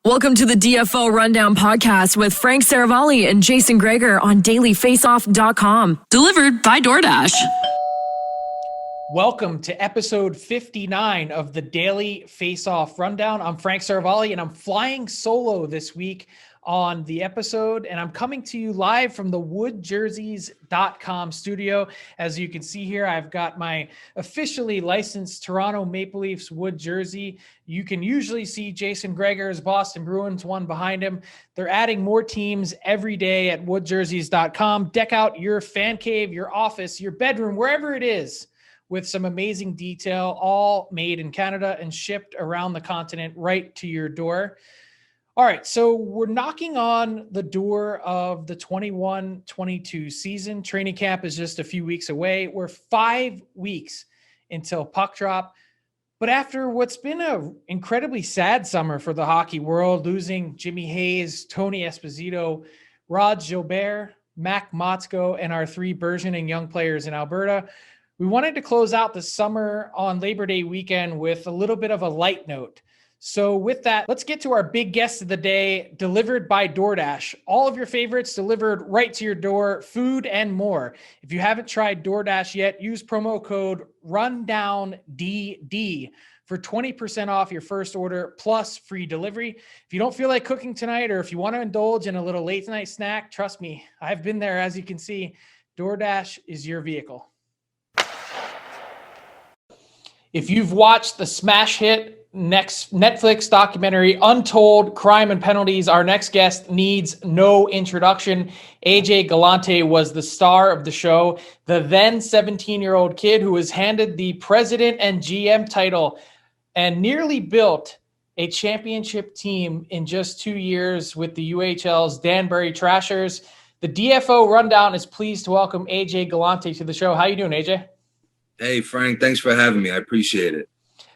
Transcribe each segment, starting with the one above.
Welcome to the DFO Rundown podcast with Frank Seravalli and Jason Greger on dailyfaceoff.com. Delivered by DoorDash. Welcome to episode 59 of the Daily Face-Off Rundown. I'm Frank Seravalli, and I'm flying solo this week on the episode, and I'm coming to you live from the woodjerseys.com studio. As you can see here, I've got my officially licensed Toronto Maple Leafs wood jersey. You can usually see Jason Greger's Boston Bruins one behind him. They're adding more teams every day at woodjerseys.com. Deck out your fan cave, your office, your bedroom, wherever it is, with some amazing detail, all made in Canada and shipped around the continent right to your door. All right, so we're knocking on the door of the 21-22 season. Training camp is just a few weeks away. We're 5 weeks until puck drop. But after what's been an incredibly sad summer for the hockey world, losing Jimmy Hayes, Tony Esposito, Rod Gilbert, Mac Motzko, and our three burgeoning young players in Alberta, we wanted to close out the summer on Labor Day weekend with a little bit of a light note. So with that, let's get to our big guest of the day, delivered by DoorDash. All of your favorites delivered right to your door, food and more. If you haven't tried DoorDash yet, use promo code RUNDOWNDD for 20% off your first order plus free delivery. If you don't feel like cooking tonight, or if you want to indulge in a little late night snack, trust me, I've been there. As you can see, DoorDash is your vehicle. If you've watched the smash hit next Netflix documentary Untold, Crime and Penalties, our next guest needs no introduction. AJ Galante was the star of the show, the then 17-year-old kid who was handed the president and GM title and nearly built a championship team in just 2 years with the UHL's Danbury Trashers. The DFO Rundown is pleased to welcome AJ Galante to the show. How you doing, AJ? Hey, Frank, thanks for having me. I appreciate it.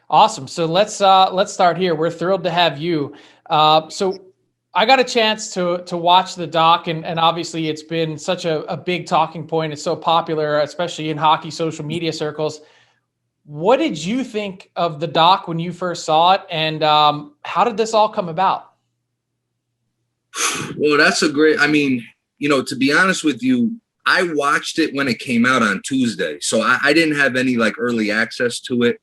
Awesome. So let's start here. We're thrilled to have you. So I got a chance to watch the doc, and obviously it's been such a big talking point. It's so popular, especially in hockey social media circles. What did you think of the doc when you first saw it, and how did this all come about? Well, that's a great, to be honest with you, I watched it when it came out on Tuesday. So I didn't have any early access to it.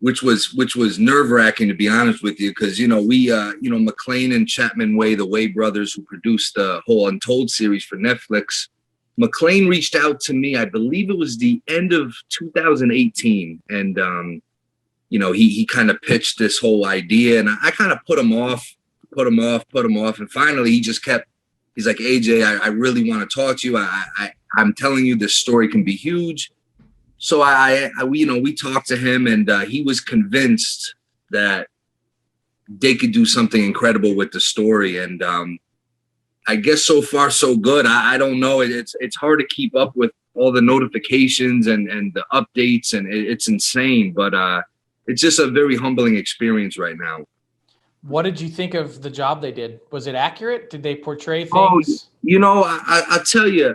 Which was nerve-wracking, to be honest with you, because McLean and Chapman the Way brothers, who produced the whole Untold series for Netflix. McLean reached out to me, I believe it was the end of 2018, and he kind of pitched this whole idea, and I kind of put him off, and finally he's like, AJ, I really want to talk to you. I'm telling you, this story can be huge. So we talked to him, and he was convinced that they could do something incredible with the story. And I guess so far so good. I don't know. It's hard to keep up with all the notifications and the updates, and it's insane. But it's just a very humbling experience right now. What did you think of the job they did? Was it accurate? Did they portray things? I'll tell you.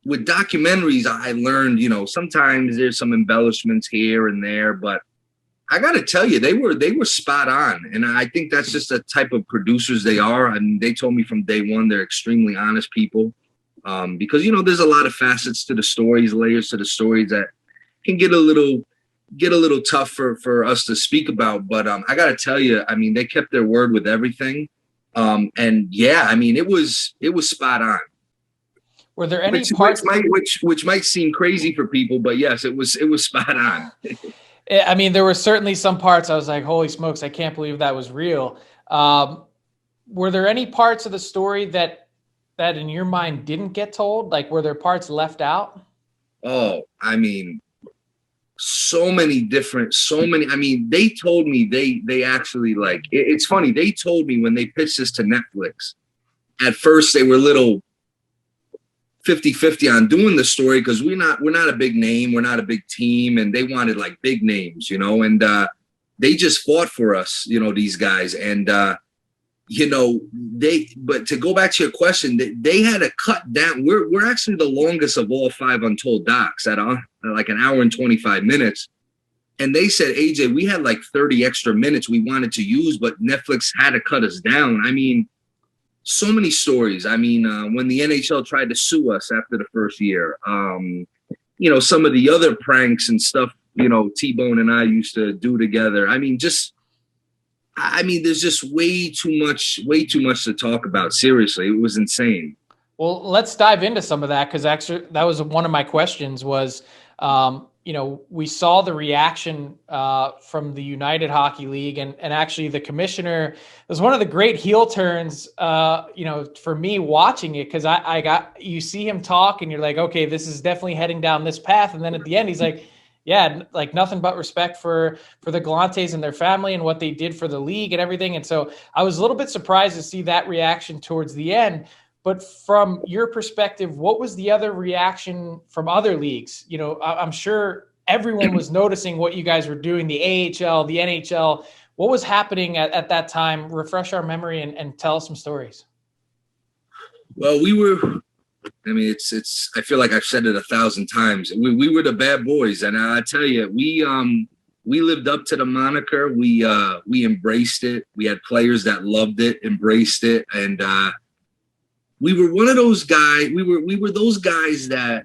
With documentaries, I learned, sometimes there's some embellishments here and there, but I got to tell you, they were spot on. And I think that's just the type of producers they are. I mean, they told me from day one, they're extremely honest people, because, there's a lot of facets to the stories, layers to the stories that can get a little tough for us to speak about. But I got to tell you, they kept their word with everything. It was spot on. Were there any parts which might seem crazy for people, but yes, it was spot on. There were certainly some parts I was like, holy smokes, I can't believe that was real. Were there any parts of the story that in your mind didn't get told? Were there parts left out? Oh, so many. They told me they actually it's funny. They told me when they pitched this to Netflix, at first they were little 50-50 on doing the story, because we're not a big name, we're not a big team, and they wanted big names, and they just fought for us, these guys. And but to go back to your question, they had to cut down. We're actually the longest of all 5 Untold docs at an hour and 25 minutes. And they said, AJ, we had like 30 extra minutes we wanted to use, but Netflix had to cut us down. I mean, so many stories. I mean, when the NHL tried to sue us after the first year, some of the other pranks and stuff, T-Bone and I used to do together. I mean, there's just way too much to talk about. Seriously, it was insane. Well, let's dive into some of that, because actually that was one of my questions was, we saw the reaction from the United Hockey League, and actually the commissioner. It was one of the great heel turns, for me watching it, because you see him talk and you're like, okay, this is definitely heading down this path. And then at the end, he's like, yeah, like nothing but respect for the Galantes and their family and what they did for the league and everything. And so I was a little bit surprised to see that reaction towards the end. But from your perspective, what was the other reaction from other leagues? I'm sure everyone was noticing what you guys were doing, the AHL, the NHL. What was happening at that time? Refresh our memory and tell us some stories. Well, I feel like I've said it 1,000 times. We were the bad boys. And I tell you, we lived up to the moniker. We embraced it. We had players that loved it, embraced it. And, we were one of those guys. We were those guys that,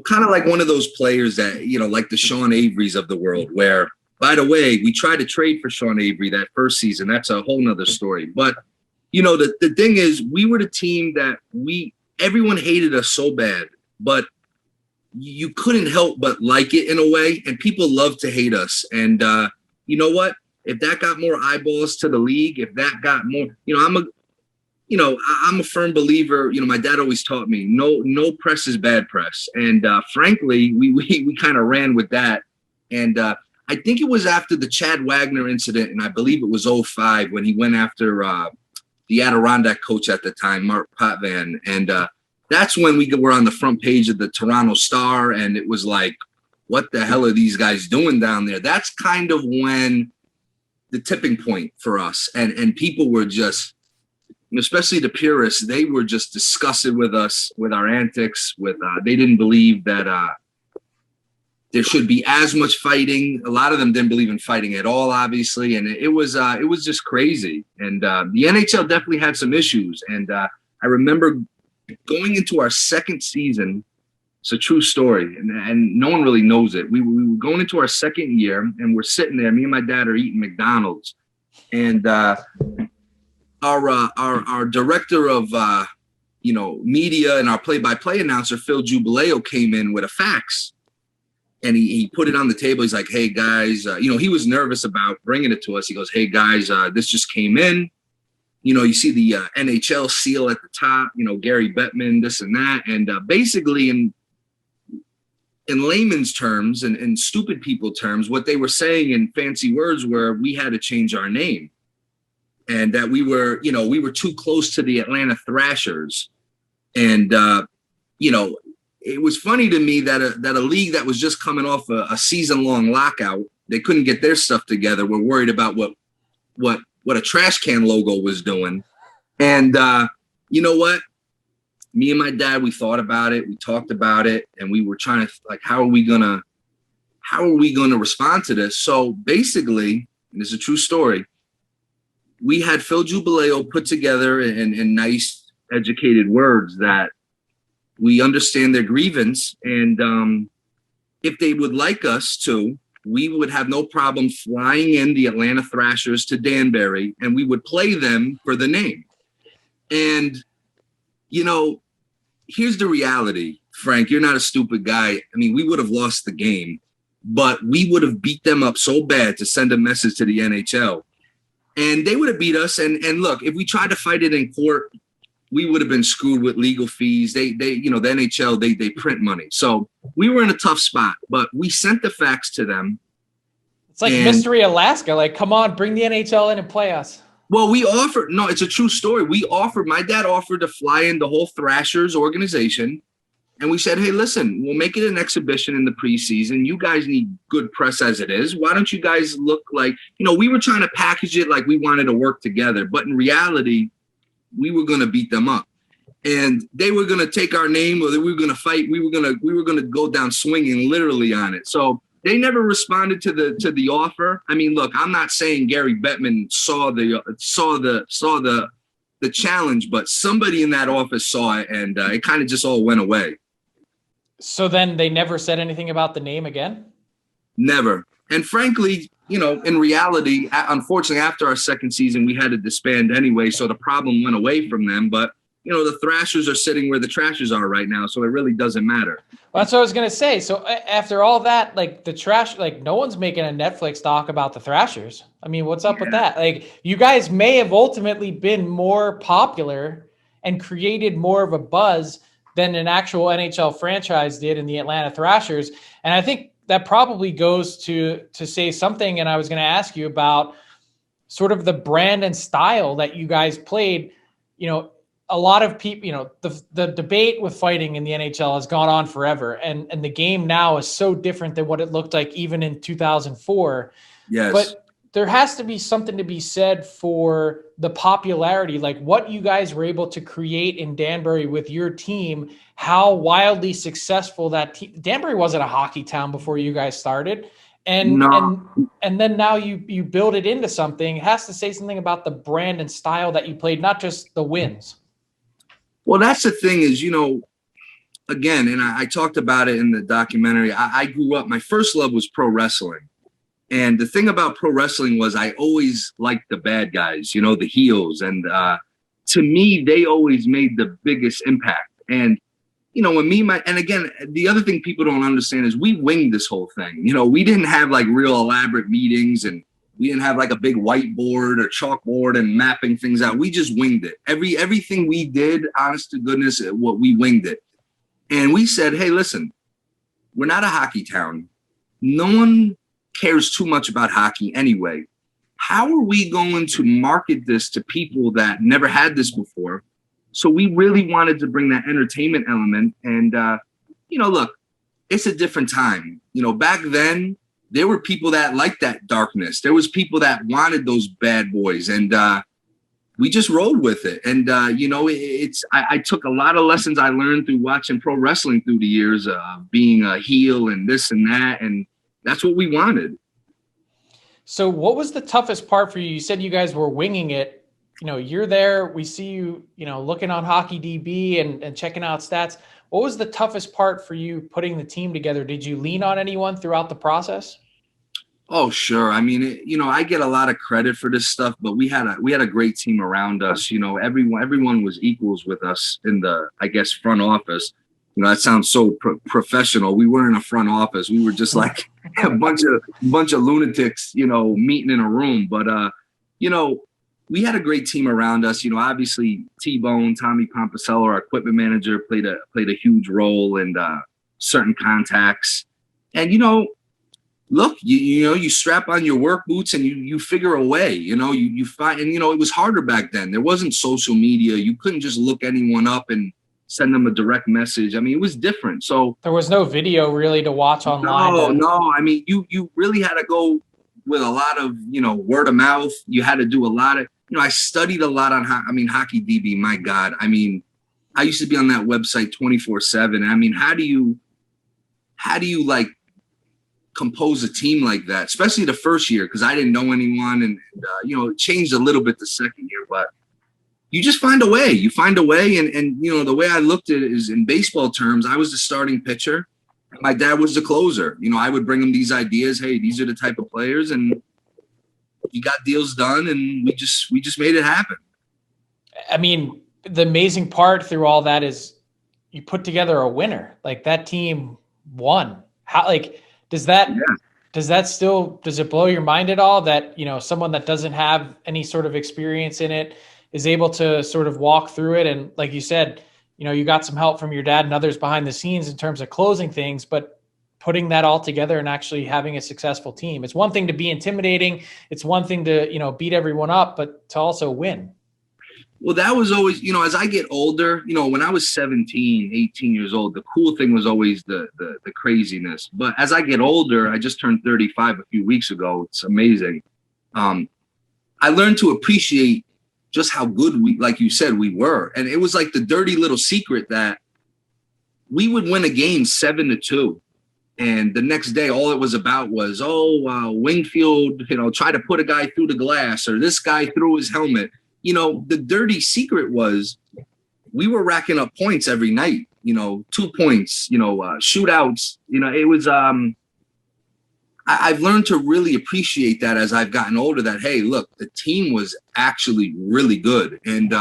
kind of like one of those players that, like the Sean Averys of the world, where, by the way, we tried to trade for Sean Avery that first season. That's a whole nother story. But, the thing is, we were the team that everyone hated us so bad, but you couldn't help but like it in a way. And people loved to hate us. And you know what? If that got more eyeballs to the league, if that got more, I'm a firm believer. My dad always taught me no press is bad press, and frankly, we kind of ran with that. And I think it was after the Chad Wagner incident, and I believe it was 2005 when he went after the Adirondack coach at the time, Mark Potvin, and that's when we were on the front page of the Toronto Star, and it was like, what the hell are these guys doing down there? That's kind of when the tipping point for us, and people were just, especially the purists, they were just disgusted with us, with our antics, they didn't believe that there should be as much fighting. A lot of them didn't believe in fighting at all, obviously. And it was just crazy. And the NHL definitely had some issues. And I remember going into our second season. It's a true story. And no one really knows it. We were going into our second year, and we're sitting there. Me and my dad are eating McDonald's. And our director of media and our play-by-play announcer Phil Jubileo came in with a fax, and he put it on the table. He's like, "Hey guys," he was nervous about bringing it to us. He goes, "Hey guys, this just came in. You see the NHL seal at the top. Gary Bettman, this and that." And basically, in layman's terms and stupid people terms, what they were saying in fancy words were we had to change our name. And that we were too close to the Atlanta Thrashers. And, it was funny to me that a league that was just coming off a season-long lockout, they couldn't get their stuff together. We're worried about what a trash can logo was doing. And you know what? Me and my dad, we thought about it. We talked about it. And we were trying to, like, how are we going to respond to this? So basically, and it's a true story, we had Phil Jubileo put together in nice, educated words that we understand their grievance. And if they would like us to, we would have no problem flying in the Atlanta Thrashers to Danbury, and we would play them for the name. And, here's the reality, Frank. You're not a stupid guy. I mean, we would have lost the game, but we would have beat them up so bad to send a message to the NHL. And they would have beat us. And look, if we tried to fight it in court, we would have been screwed with legal fees. The NHL, they print money. So we were in a tough spot, but we sent the fax to them. It's like Mystery Alaska. Like, come on, bring the NHL in and play us. Well, it's a true story. My dad offered to fly in the whole Thrashers organization. And we said, hey, listen, we'll make it an exhibition in the preseason. You guys need good press as it is. Why don't you guys look like, we were trying to package it like we wanted to work together. But in reality, we were going to beat them up. And they were going to take our name, or we were going to fight. We were going to go down swinging literally on it. So they never responded to the offer. I mean, look, I'm not saying Gary Bettman saw the challenge, but somebody in that office saw it, and it kind of just all went away. So then they never said anything about the name again? Never. And frankly, in reality, unfortunately, after our second season, we had to disband anyway, so the problem went away from them. But the Thrashers are sitting where the Trashers are right now, so it really doesn't matter. Well, that's what I was gonna say. So after all that, like the trash, like no one's making a Netflix doc about the Thrashers. I mean, what's up with that? Like, you guys may have ultimately been more popular and created more of a buzz than an actual NHL franchise did in the Atlanta Thrashers. And I think that probably goes to say something. And I was going to ask you about sort of the brand and style that you guys played. A lot of people, the debate with fighting in the NHL has gone on forever. And the game now is so different than what it looked like even in 2004. Yes. But there has to be something to be said for the popularity, like what you guys were able to create in Danbury with your team, how wildly successful that team. Danbury wasn't a hockey town before you guys started. And then now you build it into something. It has to say something about the brand and style that you played, not just the wins. Well, that's the thing is, again, and I talked about it in the documentary. I grew up, my first love was pro wrestling. And the thing about pro wrestling was I always liked the bad guys, the heels. And to me, they always made the biggest impact. And, and again, the other thing people don't understand is we winged this whole thing. We didn't have like real elaborate meetings, and we didn't have like a big whiteboard or chalkboard and mapping things out. We just winged it. Everything we did, honest to goodness, what we winged it. And we said, hey, listen, we're not a hockey town. No one cares too much about hockey anyway. How are we going to market this to people that never had this before? So we really wanted to bring that entertainment element. And, look, it's a different time. Back then, there were people that liked that darkness. There was people that wanted those bad boys. And we just rolled with it. And, I took a lot of lessons I learned through watching pro wrestling through the years, being a heel and this and that. And that's what we wanted. So what was the toughest part for you? You said you guys were winging it. You're there. We see you, looking on Hockey DB and checking out stats. What was the toughest part for you putting the team together? Did you lean on anyone throughout the process? Oh, sure. I mean, I get a lot of credit for this stuff, but we had a great team around us. Everyone was equals with us in the, I guess, front office. That sounds so professional. We weren't a front office. We were just like a bunch of lunatics, meeting in a room. But, we had a great team around us. Obviously T-Bone, Tommy Pompicello, our equipment manager, played a huge role in certain contacts. And, look, you strap on your work boots and you figure a way, you find, and, it was harder back then. There wasn't social media. You couldn't just look anyone up and send them a direct message. I mean, it was different. So there was no video really to watch online. No. I mean, you really had to go with a lot of, word of mouth. You had to do a lot of, I studied a lot on, Hockey DB, my God. I mean, I used to be on that website 24/7. I mean, how do you like compose a team like that, especially the first year? Cause I didn't know anyone, and it changed a little bit the second year, but you just find a way. You find a way. And the way I looked at it is, in baseball terms, I was the starting pitcher. My dad was the closer. I would bring him these ideas. Hey, these are the type of players, and we got deals done, and we just made it happen. I mean, the amazing part through all that is you put together a winner. Like, that team won. How, like, does it blow your mind at all that, someone that doesn't have any sort of experience in it is able to sort of walk through it? And like you said, you got some help from your dad and others behind the scenes in terms of closing things, but putting that all together and actually having a successful team. It's one thing to be intimidating. It's one thing to, beat everyone up, but to also win. Well, that was always, as I get older, when I was 17, 18 years old, the cool thing was always the craziness. But as I get older, I just turned 35 a few weeks ago. It's amazing. I learned to appreciate just how good we, like you said, we were. And it was like the dirty little secret that we would win a game 7-2. And the next day, all it was about was, Winfield, try to put a guy through the glass, or this guy threw his helmet. The dirty secret was we were racking up points every night, 2 points, shootouts. It was, I've learned to really appreciate that as I've gotten older, that, hey, look, the team was actually really good. And,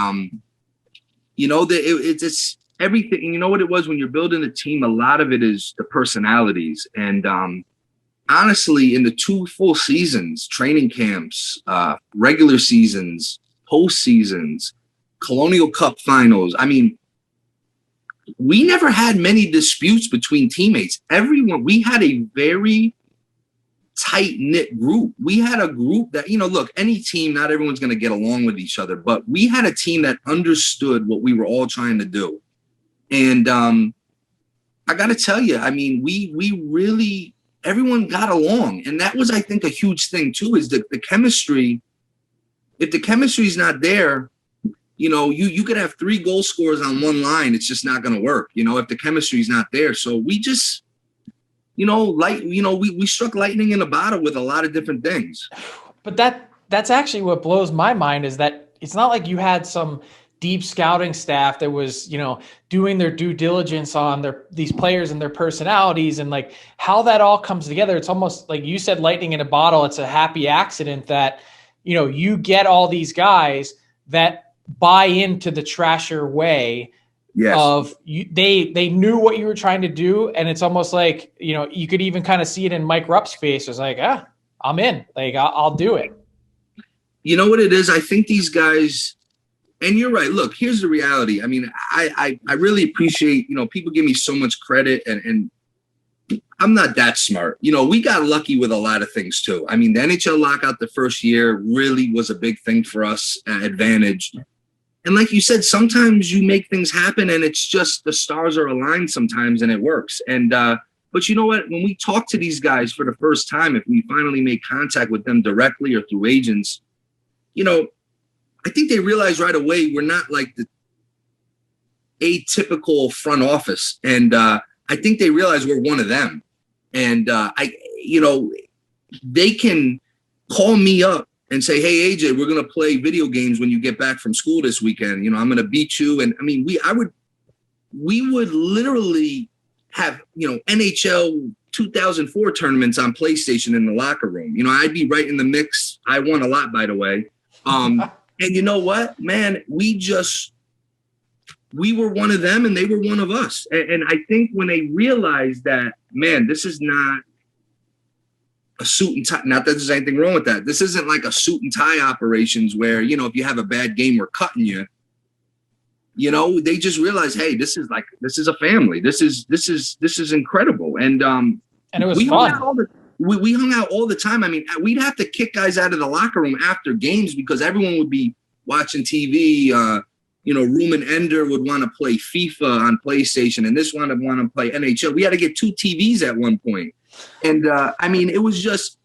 it's everything. You know what it was when you're building a team, a lot of it is the personalities. And honestly, in the 2 full seasons, training camps, regular seasons, post seasons, Colonial Cup finals, we never had many disputes between teammates. We had a very tight-knit group. We had a group that, look, any team, not everyone's going to get along with each other, but we had a team that understood what we were all trying to do. And I got to tell you, we really, everyone got along. And that was, I think, a huge thing too, is the chemistry. If the chemistry is not there, you could have 3 goal scorers on one line. It's just not going to work, if the chemistry is not there. So we just, we struck lightning in a bottle with a lot of different things. But that's actually what blows my mind, is that it's not like you had some deep scouting staff that was, doing their due diligence on these players and their personalities, and like how that all comes together. It's almost like you said, lightning in a bottle. It's a happy accident that, you get all these guys that buy into the Trasher way. Yes. Of you, they knew what you were trying to do. And it's almost like, you could even kind of see it in Mike Rupp's face. It's like, I'm in, like, I'll do it. You know what it is? I think these guys, and you're right. Look, here's the reality. I really appreciate, people give me so much credit, and I'm not that smart. We got lucky with a lot of things too. The NHL lockout the first year really was a big thing for us, advantage. And like you said, sometimes you make things happen and it's just the stars are aligned sometimes and it works. And, but you know what, when we talk to these guys for the first time, if we finally make contact with them directly or through agents, I think they realize right away we're not like the atypical front office. And I think they realize we're one of them. And they can call me up and say, hey, AJ, we're going to play video games when you get back from school this weekend. I'm going to beat you. And we would literally have, NHL 2004 tournaments on PlayStation in the locker room. I'd be right in the mix. I won a lot, by the way. And you know what, man, we were one of them and they were one of us. And I think when they realized that, man, this is not a suit and tie, not that there's anything wrong with that. This isn't like a suit and tie operations where, if you have a bad game, we're cutting you. They just realized, hey, this is a family. This is incredible. And it was fun. We hung out all the time. We'd have to kick guys out of the locker room after games because everyone would be watching TV. Room and Ender would want to play FIFA on PlayStation, and this one would want to play NHL. We had to get 2 TVs at one point. And it was just,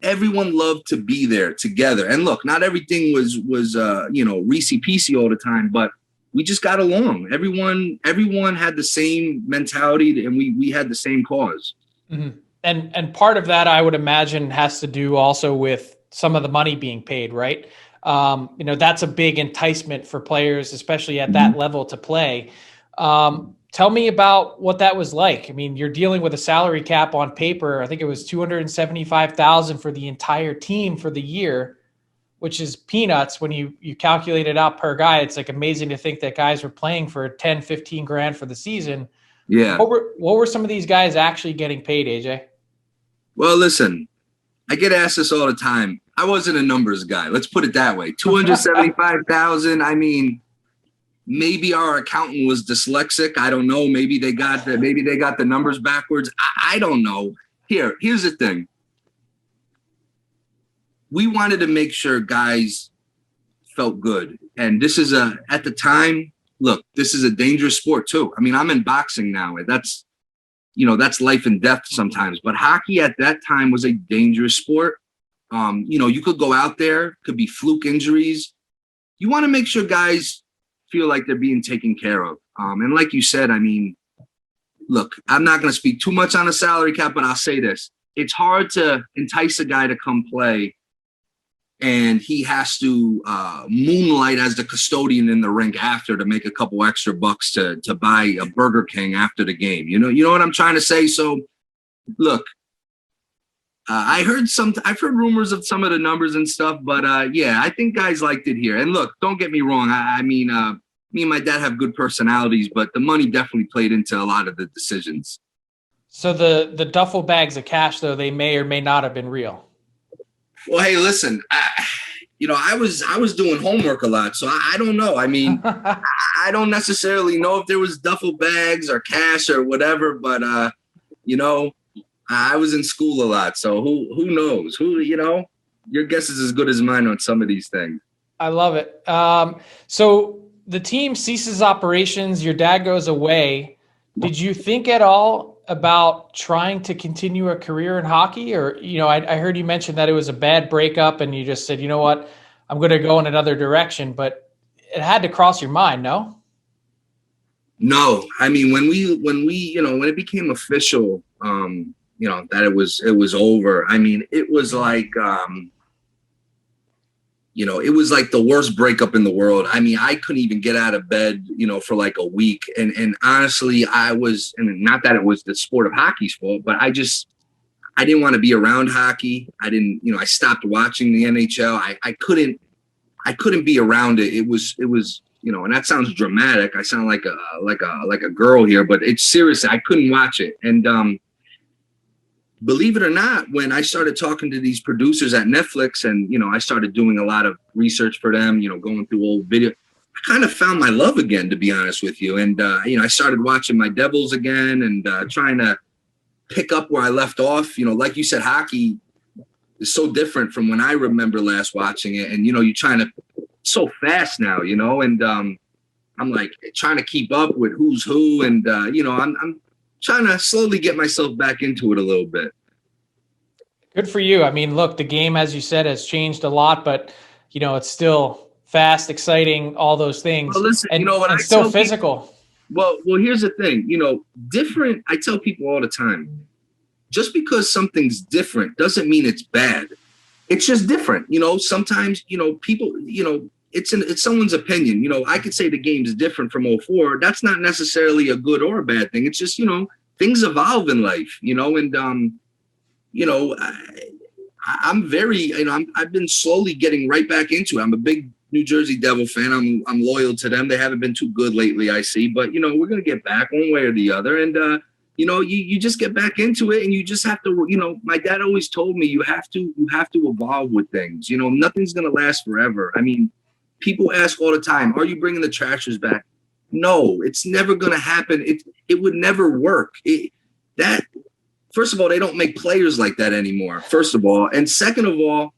everyone loved to be there together. And look, not everything was Reese-Peasy all the time, but we just got along. Everyone had the same mentality, and we had the same cause. Mm-hmm. And part of that, I would imagine, has to do also with some of the money being paid, right? That's a big enticement for players, especially at that level, to play. Tell me about what that was like. You're dealing with a salary cap on paper. I think it was $275,000 for the entire team for the year, which is peanuts when you calculate it out per guy. It's like amazing to think that guys were playing for 10, 15 grand for the season. Yeah. What were some of these guys actually getting paid, AJ? Well, listen, I get asked this all the time. I wasn't a numbers guy. Let's put it that way. $275,000. Maybe our accountant was dyslexic. I don't know. Maybe they got the numbers backwards. I don't know. Here's the thing. We wanted to make sure guys felt good. And this is at the time, look, this is a dangerous sport too. I'm in boxing now. That's life and death sometimes. But hockey at that time was a dangerous sport. You could go out there, could be fluke injuries. You want to make sure guys feel like they're being taken care of. And like you said, look, I'm not going to speak too much on the salary cap, but I'll say this. It's hard to entice a guy to come play and he has to moonlight as the custodian in the rink after to make a couple extra bucks to buy a Burger King after the game. You know what I'm trying to say? So look, I've heard rumors of some of the numbers and stuff, but yeah, I think guys liked it here. And look, don't get me wrong. I mean, me and my dad have good personalities, but the money definitely played into a lot of the decisions. So the duffel bags of cash, though, they may or may not have been real. Well, hey, listen, I was doing homework a lot, so I don't know. I mean, I don't necessarily know if there was duffel bags or cash or whatever, but I was in school a lot, so who knows? Your guess is as good as mine on some of these things. I love it. So the team ceases operations. Your dad goes away. Did you think at all about trying to continue a career in hockey? Or, I heard you mention that it was a bad breakup and you just said, you know what, I'm going to go in another direction, but it had to cross your mind, no? No, I mean, when it became official, that it was over. I mean, it was like, it was like the worst breakup in the world. I mean, I couldn't even get out of bed, for like a week. And honestly, and not that it was the sport of hockey's fault, but I didn't want to be around hockey. I stopped watching the NHL. I couldn't be around it. It was, and that sounds dramatic. I sound like a girl here, but it's serious. I couldn't watch it. And, believe it or not, when I started talking to these producers at Netflix and, I started doing a lot of research for them, going through old video, I kind of found my love again, to be honest with you. And, I started watching my Devils again and trying to pick up where I left off. Like you said, hockey is so different from when I remember last watching it. And, you're trying to so fast now, and I'm like trying to keep up with who's who. And, I'm trying to slowly get myself back into it a little bit. Good for you. I mean, look, the game, as you said, has changed a lot, but it's still fast, exciting, all those things. Well, listen, and it's still physical. Well, here's the thing, different. I tell people all the time, just because something's different doesn't mean it's bad. It's just different. Sometimes, people, it's someone's opinion. I could say the game's different from '04. That's not necessarily a good or a bad thing. It's just, things evolve in life, and, I'm very, I've been slowly getting right back into it. I'm a big New Jersey Devil fan. I'm loyal to them. They haven't been too good lately, I see, but, we're going to get back one way or the other. And, you just get back into it and you just have to, my dad always told me you have to evolve with things. Nothing's going to last forever. I mean, people ask all the time, are you bringing the Trashers back? No, it's never going to happen. It would never work. First of all, they don't make players like that anymore, first of all. And second of all,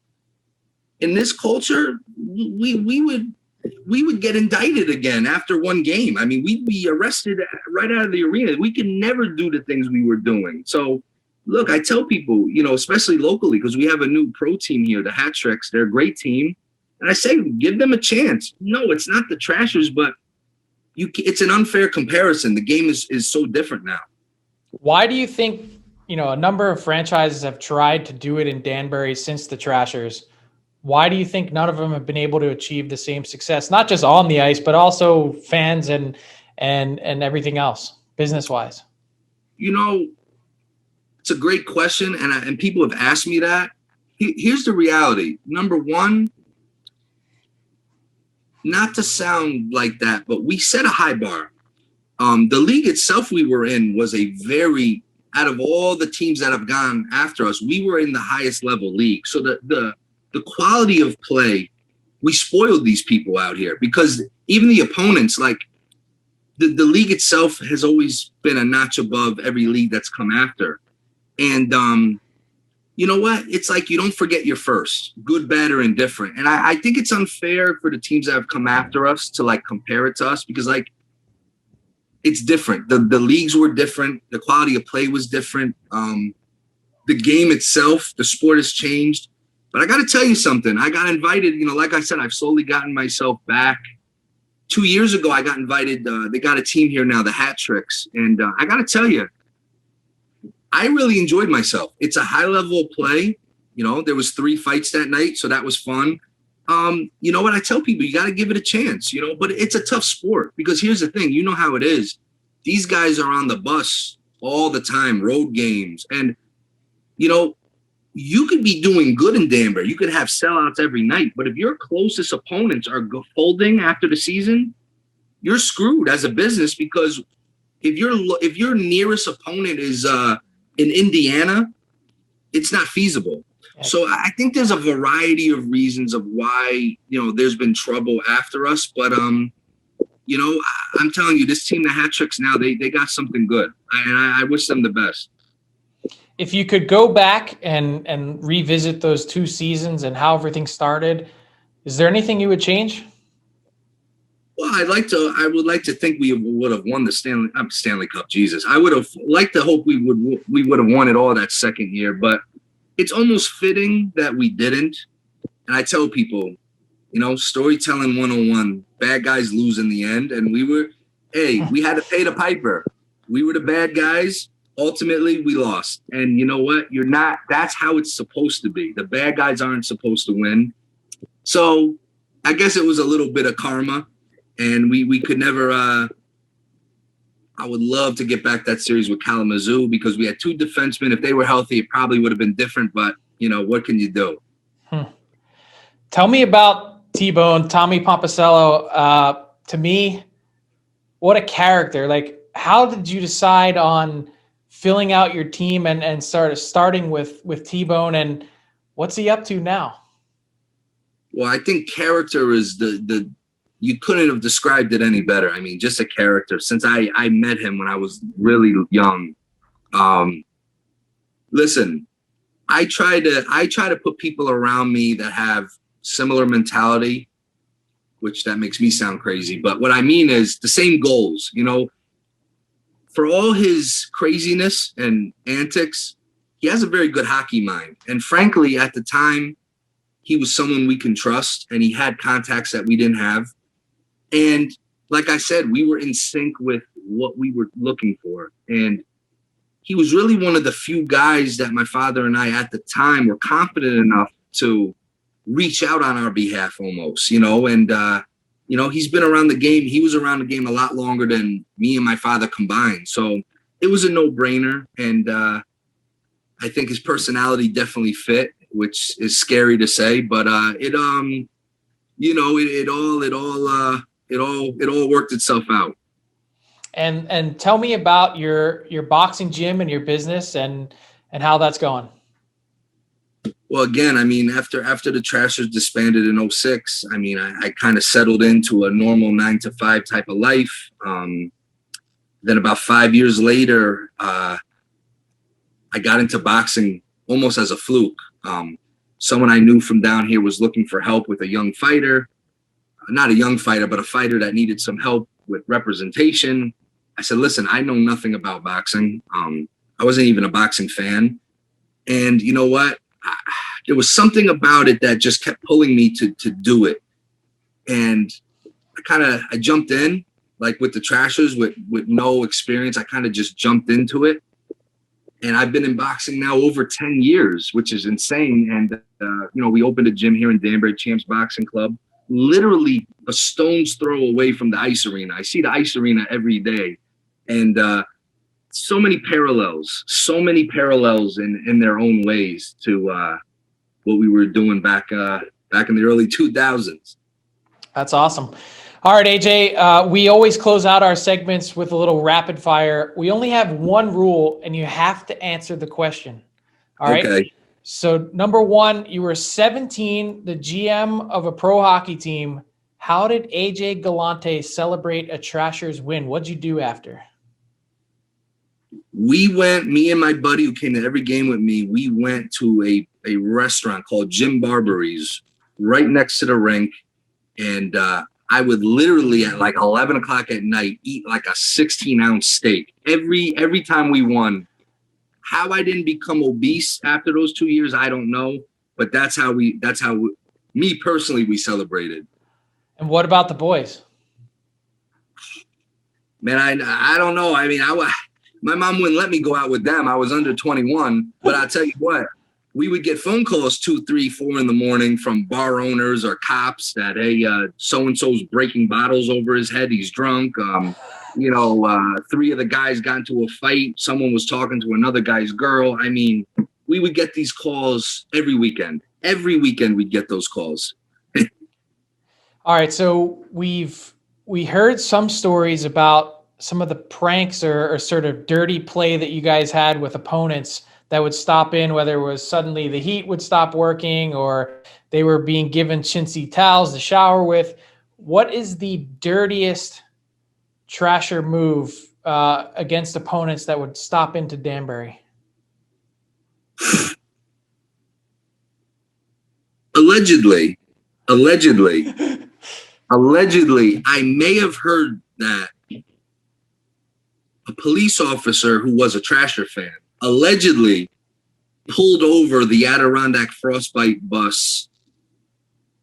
in this culture, we would get indicted again after one game. I mean, we'd be arrested right out of the arena. We could never do the things we were doing. So, look, I tell people, especially locally, because we have a new pro team here, the Hat Tricks. They're a great team. And I say, give them a chance. No, it's not the Trashers, but it's an unfair comparison. The game is so different now. Why do you think, a number of franchises have tried to do it in Danbury since the Trashers? Why do you think none of them have been able to achieve the same success, not just on the ice, but also fans and everything else, business-wise? It's a great question, and people have asked me that. Here's the reality. Number one, not to sound like that, but we set a high bar. The league itself we were in was out of all the teams that have gone after us, we were in the highest level league. So the quality of play, we spoiled these people out here because even the opponents, like the league itself has always been a notch above every league that's come after. And you know what? It's like you don't forget your first, good, bad, or indifferent. And I think it's unfair for the teams that have come after us to like compare it to us because like it's different. The leagues were different. The quality of play was different. The game itself, the sport has changed. But I got to tell you something. I got invited, like I said, I've slowly gotten myself back 2 years ago, I got invited. They got a team here now, the Hat Tricks. And I got to tell you, I really enjoyed myself. It's a high level of play. You know, there was 3 fights that night, so that was fun. You know what? I tell people, you got to give it a chance, you know, but it's a tough sport because here's the thing. You know how it is. These guys are on the bus all the time, road games. And, you know, you could be doing good in Danbury. You could have sellouts every night. But if your closest opponents are folding after the season, you're screwed as a business because if your nearest opponent is in Indiana, it's not feasible. So I think there's a variety of reasons of why, you know, there's been trouble after us. But, you know, I'm telling you, this team, the Hat Tricks now, they got something good. And I wish them the best. If you could go back and revisit those 2 seasons and how everything started, is there anything you would change? Well, I would like to think we would have won the Stanley Cup. Jesus, I would have liked to hope we would have won it all that second year, but it's almost fitting that we didn't. And I tell people, you know, storytelling 101, bad guys lose in the end. And we had to pay the piper. We were the bad guys. Ultimately, we lost. And you know what? That's how it's supposed to be. The bad guys aren't supposed to win. So I guess it was a little bit of karma. And we could never, I would love to get back that series with Kalamazoo because we had 2 defensemen. If they were healthy, it probably would have been different. But, you know, what can you do? Tell me about T-Bone, Tommy Pomposello. To me, what a character. Like, how did you decide on filling out your team and starting with T-Bone, and what's he up to now? Well, I think character is you couldn't have described it any better. I mean, just a character. Since I met him when I was really young. Listen, I try to put people around me that have similar mentality, which that makes me sound crazy. But what I mean is the same goals, you know. For all his craziness and antics, he has a very good hockey mind. And frankly, at the time, he was someone we can trust, and he had contacts that we didn't have. And like I said, we were in sync with what we were looking for. And he was really one of the few guys that my father and I at the time were confident enough to reach out on our behalf almost, you know, and, you know, he's been around the game. He was around the game a lot longer than me and my father combined. So it was a no-brainer. And I think his personality definitely fit, which is scary to say. But it all worked itself out. And tell me about your boxing gym and your business and how that's going. Well, again, I mean, after the Thrashers disbanded in 2006, I mean, I kind of settled into a normal 9-to-5 type of life. Then about 5 years later, I got into boxing almost as a fluke. Someone I knew from down here was looking for help with a young fighter, not a young fighter, but a fighter that needed some help with representation. I said, listen, I know nothing about boxing. I wasn't even a boxing fan. And you know what? There was something about it that just kept pulling me to do it. And I jumped in, like with the Thrashers with no experience. I kind of just jumped into it. And I've been in boxing now over 10 years, which is insane. And, you know, we opened a gym here in Danbury, Champs Boxing Club, literally a stone's throw away from the ice arena. I see the ice arena every day. And so many parallels in their own ways to what we were doing back in the early 2000s. That's awesome. All right, AJ, we always close out our segments with a little rapid fire. We only have one rule, and you have to answer the question. All right. Okay. So number 1, you were 17, the GM of a pro hockey team. How did AJ Galante celebrate a Thrashers win? What'd you do after? Me and my buddy who came to every game with me, we went to a restaurant called Jim Barbery's right next to the rink. And I would literally at like 11 o'clock at night eat like a 16-ounce steak every time we won. How I didn't become obese after those 2 years, I don't know. But that's how me personally, we celebrated. And what about the boys? Man, I don't know. I mean, my mom wouldn't let me go out with them. I was under 21. But I'll tell you what, we would get phone calls 2, 3, 4 in the morning from bar owners or cops that, hey, so-and-so's breaking bottles over his head. He's drunk. 3 of the guys got into a fight. Someone was talking to another guy's girl. I mean, we would get these calls every weekend. Every weekend we'd get those calls. All right, so we heard some stories about some of the pranks or sort of dirty play that you guys had with opponents that would stop in, whether it was suddenly the heat would stop working or they were being given chintzy towels to shower with. What is the dirtiest Trasher move against opponents that would stop into Danbury? Allegedly, I may have heard that a police officer who was a Trasher fan allegedly pulled over the Adirondack Frostbite bus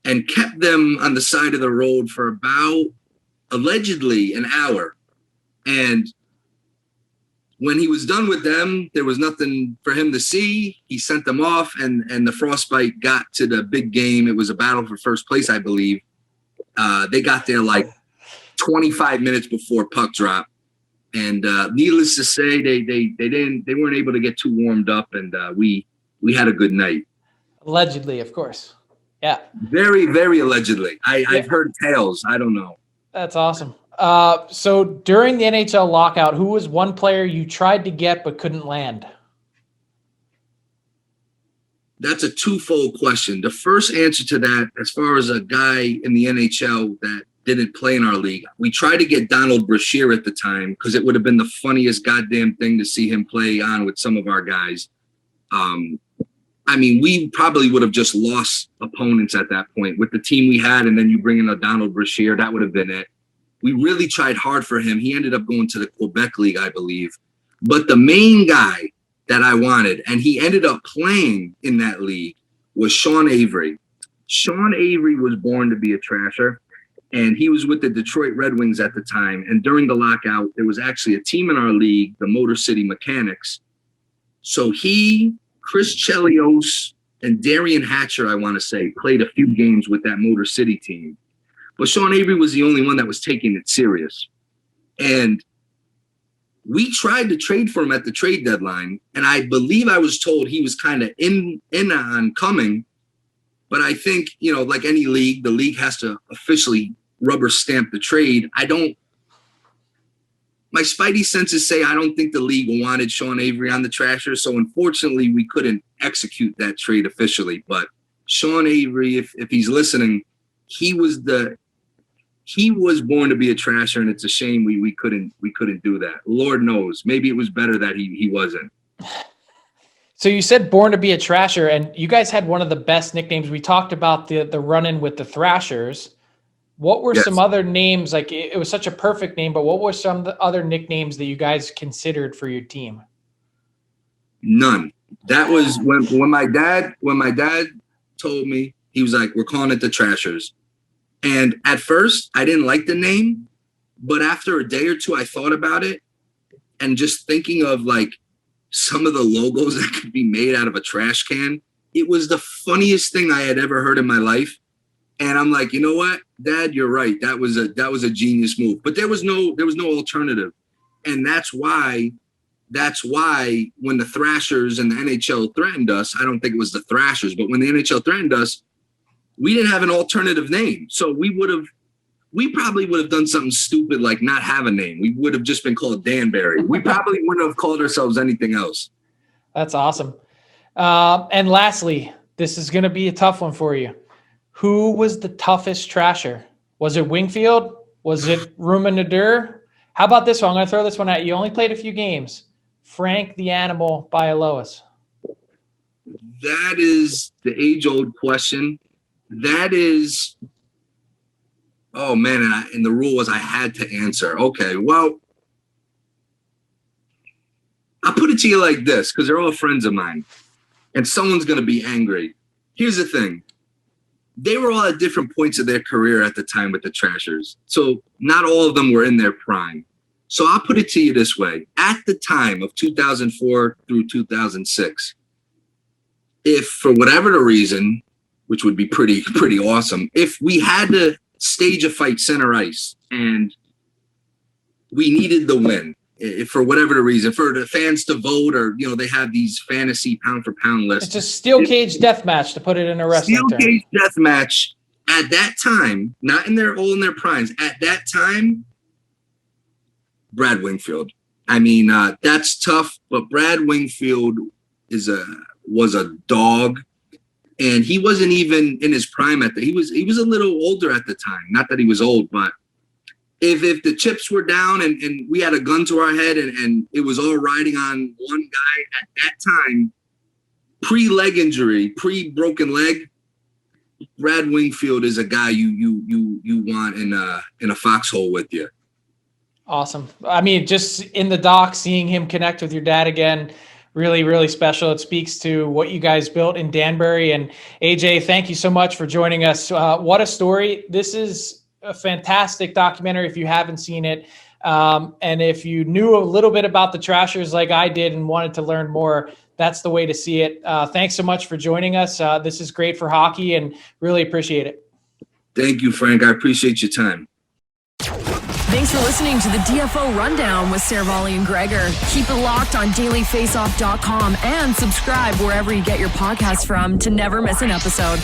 and kept them on the side of the road for about, allegedly, an hour. And when he was done with them, there was nothing for him to see. He sent them off, and the Frostbite got to the big game. It was a battle for first place, I believe. They got there like 25 minutes before puck drop, and needless to say, they weren't able to get too warmed up, and we had a good night. Allegedly, of course. Yeah. Very, very allegedly. I've heard tales. I don't know. That's awesome. So during the NHL lockout, who was one player you tried to get but couldn't land? That's a twofold question. The first answer to that, as far as a guy in the NHL that didn't play in our league, we tried to get Donald Brashear at the time because it would have been the funniest goddamn thing to see him play on with some of our guys. I mean, we probably would have just lost opponents at that point with the team we had, and then you bring in a Donald Brashear, that would have been it. We really tried hard for him. He ended up going to the Quebec League, I believe. But the main guy that I wanted, and he ended up playing in that league, was Sean Avery. Sean Avery was born to be a Trasher, and he was with the Detroit Red Wings at the time. And during the lockout, there was actually a team in our league, the Motor City Mechanics. So he, Chris Chelios, and Darian Hatcher, I want to say, played a few games with that Motor City team. But Sean Avery was the only one that was taking it serious. And we tried to trade for him at the trade deadline. And I believe I was told he was kind of in on coming. But I think, like any league, the league has to officially rubber stamp the trade. My spidey senses say I don't think the league wanted Sean Avery on the Trashers. So unfortunately, we couldn't execute that trade officially. But Sean Avery, if he's listening, he was born to be a Trasher, and it's a shame we couldn't do that. Lord knows, maybe it was better that he wasn't. So you said born to be a Trasher, and you guys had one of the best nicknames. We talked about the run-in with the Thrashers. What were some other names? Like, it was such a perfect name, but what were some of the other nicknames that you guys considered for your team? None. That was when my dad told me, he was like, "We're calling it the Trashers." And at first, I didn't like the name, but after a day or two, I thought about it, and just thinking of like some of the logos that could be made out of a trash can, it was the funniest thing I had ever heard in my life. And I'm like, you know what, Dad, you're right. That was a genius move. But there was no alternative, and that's why when the Thrashers and the NHL threatened us, I don't think it was the Thrashers, but when the NHL threatened us, we didn't have an alternative name. So we probably would have done something stupid like not have a name. We would have just been called Danbury. We probably wouldn't have called ourselves anything else. That's awesome. And lastly, this is going to be a tough one for you. Who was the toughest Trasher? Was it Winfield? Was it Ruminadur? How about this one? I'm going to throw this one at you. You only played a few games. Frank the Animal Bialowas. That is the age-old question. That is, oh man, and the rule was I had to answer. Okay, well, I'll put it to you like this, because they're all friends of mine, and someone's going to be angry. Here's the thing. They were all at different points of their career at the time with the Trashers, so not all of them were in their prime. So I'll put it to you this way. At the time of 2004 through 2006, if for whatever the reason, which would be pretty awesome, if we had to stage a fight center ice and we needed the win, if for whatever the reason, for the fans to vote, or, you know, they have these fantasy pound for pound lists. It's a steel cage death match, to put it in a wrestling term. Steel cage death match at that time, not in their primes, at that time, Brad Winfield. I mean, that's tough, but Brad Winfield was a dog, and he wasn't even in his prime he was a little older at the time. Not that he was old, but if the chips were down and we had a gun to our head and it was all riding on one guy at that time, pre-leg injury, pre-broken leg, Brad Winfield is a guy you want in a foxhole with you. Awesome. I mean, just in the doc, seeing him connect with your dad again, really, really special. It speaks to what you guys built in Danbury. And AJ, thank you so much for joining us. What a story. This is a fantastic documentary if you haven't seen it. And if you knew a little bit about the Trashers like I did and wanted to learn more, that's the way to see it. Thanks so much for joining us. This is great for hockey and really appreciate it. Thank you, Frank. I appreciate your time. Thanks for listening to the DFO Rundown with Seravalli and Gregor. Keep it locked on dailyfaceoff.com and subscribe wherever you get your podcasts from to never miss an episode.